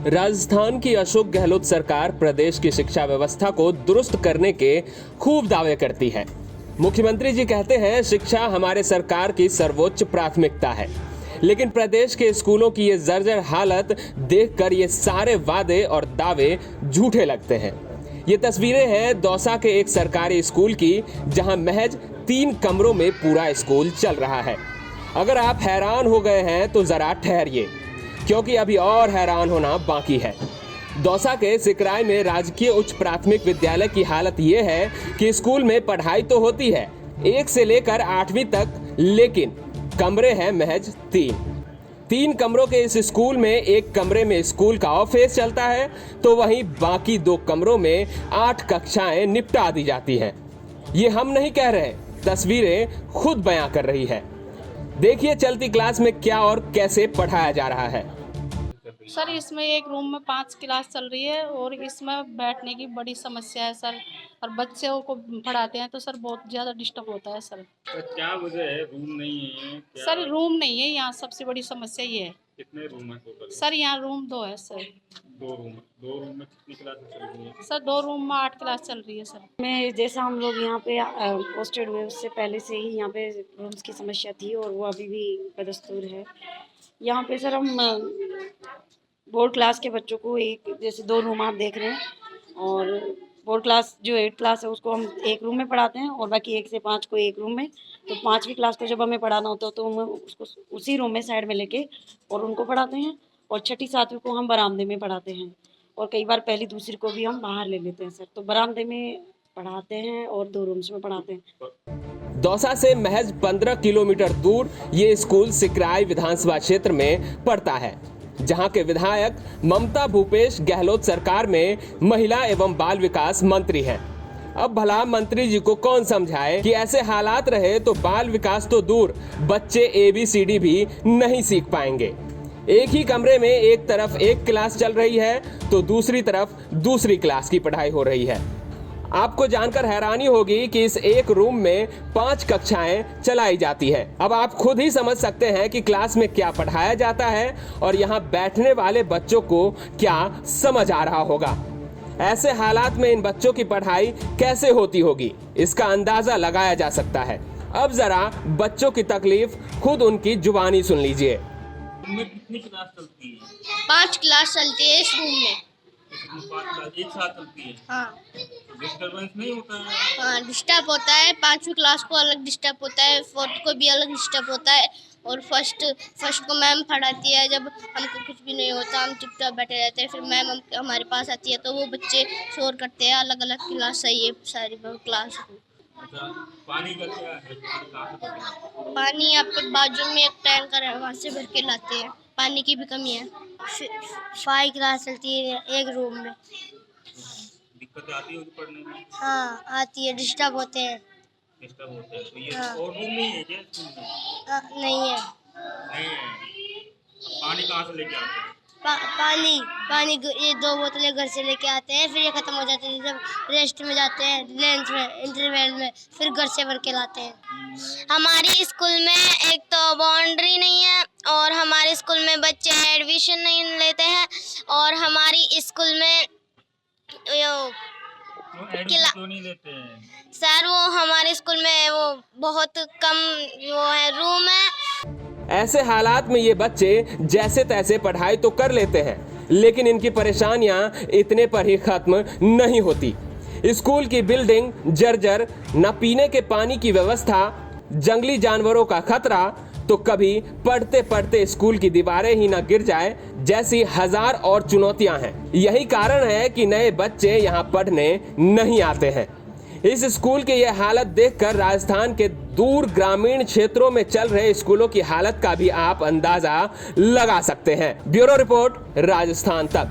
राजस्थान की अशोक गहलोत सरकार प्रदेश की शिक्षा व्यवस्था को दुरुस्त करने के खूब दावे करती है। मुख्यमंत्री जी कहते हैं शिक्षा हमारे सरकार की सर्वोच्च प्राथमिकता है, लेकिन प्रदेश के स्कूलों की ये जर्जर हालत देखकर ये सारे वादे और दावे झूठे लगते हैं। ये तस्वीरें हैं दौसा के एक सरकारी स्कूल की, जहां महज 3 कमरों में पूरा स्कूल चल रहा है। अगर आप हैरान हो गए हैं तो जरा ठहरिए, क्योंकि अभी और हैरान होना बाकी है। दौसा के सिकराय में राजकीय उच्च प्राथमिक विद्यालय की हालत ये है कि स्कूल में पढ़ाई तो होती है 1 से लेकर 8वीं तक, लेकिन कमरे हैं महज 3 कमरों के इस स्कूल में एक कमरे में स्कूल का ऑफिस चलता है, तो वहीं बाकी 2 कमरों में 8 कक्षाएं निपटा दी जाती हैं। ये हम नहीं कह रहे, तस्वीरें खुद बयां कर रही है। देखिए चलती क्लास में क्या और कैसे पढ़ाया जा रहा है। सर इसमें एक रूम में 5 क्लास चल रही है और इसमें बैठने की बड़ी समस्या है सर, और बच्चों को पढ़ाते हैं तो सर बहुत ज़्यादा डिस्टर्ब होता है सर। तो क्या वजह है, रूम नहीं है क्या? सर रूम नहीं है यहाँ, सबसे बड़ी समस्या ये है। कितने रूम है टोटल? सर यहाँ रूम 2 है सर। 2 रूम में कितनी क्लासेस चल रही है? सर 2 रूम में 8 क्लास चल रही है सर। में जैसा हम लोग यहाँ पे पोस्टेड हुए उससे पहले से ही यहाँ पे रूम्स की समस्या थी और वो अभी भी बदस्तूर है। यहाँ पे सर हम बोर्ड क्लास के बच्चों को एक जैसे 2 रूम आप देख रहे हैं, और बोर्ड क्लास जो 8 क्लास है उसको हम एक रूम में पढ़ाते हैं और बाकी 1 से 5 को एक रूम में। तो 5वीं क्लास को जब हमें पढ़ाना होता है तो हम उसको उसी रूम में साइड में लेके और उनको पढ़ाते हैं, और 6ठी 7वीं को हम बरामदे में पढ़ाते हैं, और कई बार पहली दूसरी को भी हम बाहर ले लेते हैं सर। तो बरामदे में पढ़ाते हैं और 2 रूम्स में पढ़ाते हैं। दौसा से महज 15 किलोमीटर दूर ये स्कूल सिकराय विधानसभा क्षेत्र में पड़ता है, जहां के विधायक ममता भूपेश गहलोत सरकार में महिला एवं बाल विकास मंत्री हैं। अब भला मंत्री जी को कौन समझाए कि ऐसे हालात रहे तो बाल विकास तो दूर, बच्चे ABCD भी नहीं सीख पाएंगे। एक ही कमरे में एक तरफ एक क्लास चल रही है तो दूसरी तरफ दूसरी क्लास की पढ़ाई हो रही है। आपको जानकर हैरानी होगी कि इस एक रूम में 5 कक्षाएं चलाई जाती है। अब आप खुद ही समझ सकते हैं कि क्लास में क्या पढ़ाया जाता है और यहाँ बैठने वाले बच्चों को क्या समझ आ रहा होगा। ऐसे हालात में इन बच्चों की पढ़ाई कैसे होती होगी, इसका अंदाजा लगाया जा सकता है। अब जरा बच्चों की तकलीफ खुद उनकी जुबानी सुन लीजिए। में कितनी क्लास चलती है? 5 क्लास चलती है इस रूम में। इसमें 5 क्लास एक साथ चलती है? हाँ तो डिस्टर्बेंस नहीं होता है? हाँ डिस्टर्ब होता है। 5वीं क्लास को अलग डिस्टर्ब होता है, 4th को भी अलग डिस्टर्ब होता है, और फर्स्ट को मैम पढ़ाती है। जब हमको कुछ भी नहीं होता हम चुपचाप बैठे रहते हैं, फिर मैम हमारे पास आती है तो वो बच्चे शोर करते हैं। अलग अलग क्लास है ये सारी क्लास। अच्छा, पानी का क्या है? पानी कहाँ से भरते हैं? पानी यहाँ पे बाजू में एक टैंकर है, वहाँ से भर के लाते हैं। पानी की भी कमी है। 5 क्लास चलती है एक रूम में। दिक्कत आती है पढ़ने में? हाँ आती है, डिस्टर्ब होते हैं। डिस्टर्ब होता है तो ये हाँ। और रूम नहीं है क्या स्कूल में? नहीं है। नहीं है। पानी कहाँ से लेके आते हैं? पानी ये 2 बोतलें घर से लेके आते हैं, फिर ये खत्म हो जाती है जब रेस्ट में जाते हैं, लंच में, इंटरवल में, फिर घर से भर के लाते हैं। हमारी स्कूल में एक तो बाउंड्री नहीं है, और हमारे स्कूल में बच्चे एडमिशन नहीं लेते हैं, और हमारी स्कूल में क्यों नहीं लेते हैं? सर वो हमारे स्कूल में वो बहुत कम वो है रूम है। ऐसे हालात में ये बच्चे जैसे तैसे पढ़ाई तो कर लेते हैं, लेकिन इनकी परेशानियां इतने पर ही खत्म नहीं होती। स्कूल की बिल्डिंग जर्जर, न पीने के पानी की व्यवस्था, जंगली जानवरों का खतरा, तो कभी पढ़ते पढ़ते स्कूल की दीवारें ही न गिर जाए, जैसी हजार और चुनौतियां हैं। यही कारण है कि नए बच्चे यहाँ पढ़ने नहीं आते हैं। इस स्कूल की यह हालत देखकर राजस्थान के दूर ग्रामीण क्षेत्रों में चल रहे स्कूलों की हालत का भी आप अंदाजा लगा सकते हैं। ब्यूरो रिपोर्ट, राजस्थान तक।